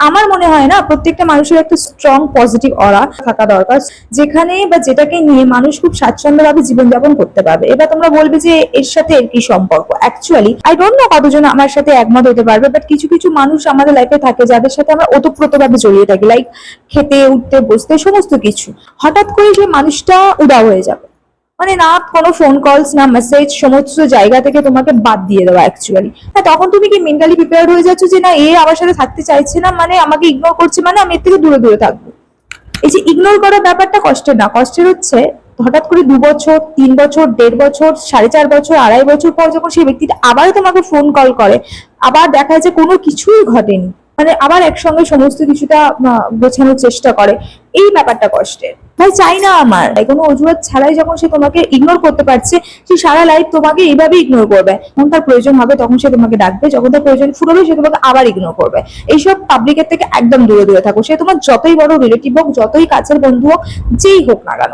আমার মনে হয় না প্রত্যেকটা মানুষের একটা স্ট্রং পজিটিভ অরা থাকা দরকার, যেখানে বা যেটাকে নিয়ে মানুষ খুব স্বাচ্ছন্দ্যভাবে জীবনযাপন করতে পারবে। এবার তোমরা বলবে যে এর সাথে এর কি সম্পর্ক, অ্যাকচুয়ালি আই ডোন্ট নো কতজন আমার সাথে একমত হতে পারবে, বাট কিছু কিছু মানুষ আমাদের লাইফে থাকে যাদের সাথে আমরা ওতপ্রোতভাবে জড়িয়ে থাকি, লাইক খেতে উঠতে বসতে সমস্ত কিছু। হঠাৎ করে সেই মানুষটা উধাও হয়ে যাবে, মানে না কোনো ফোন কলস না মেসেজ, সমস্ত জায়গা থেকে তোমাকে বাদ দিয়ে দেওয়া অ্যাকচুয়ালি। হ্যাঁ, তখন তুমি কি মেন্টালি প্রিপেয়ার হয়ে যাচ্ছ যে না এ আমার সাথে থাকতে চাইছে না, মানে আমাকে ইগনোর করছে, মানে আমি এর থেকে দূরে দূরে থাকবো। এই যে ইগনোর করার ব্যাপারটা কষ্টের না, কষ্টের হচ্ছে হঠাৎ করে 2 বছর 3 বছর 1.5 বছর 4.5 বছর 2.5 বছর পর যখন সেই ব্যক্তিটা আবার তোমাকে ফোন কল করে, আবার দেখা যায় কোনো কিছুই ঘটেনি, মানে আবার একসঙ্গে সমস্ত কিছুটা গোছানোর চেষ্টা করে, এই ব্যাপারটা কষ্টের। ভাই চাই না আমার কোনো অজুহাত ছাড়াই যখন সে তোমাকে ইগনোর করতে পারছে, সে সারা লাইফ তোমাকে এইভাবে ইগনোর করবে। যখন তার প্রয়োজন হবে তখন সে তোমাকে ডাকবে, যখন তার প্রয়োজন ফুরবে সে তোমাকে আবার ইগনোর করবে। এইসব পাবলিকের থেকে একদম দূরে দূরে থাকো, সে তোমার যতই বড় রিলেটিভ হোক, যতই কাছের বন্ধু হোক, যেই হোক না কেন।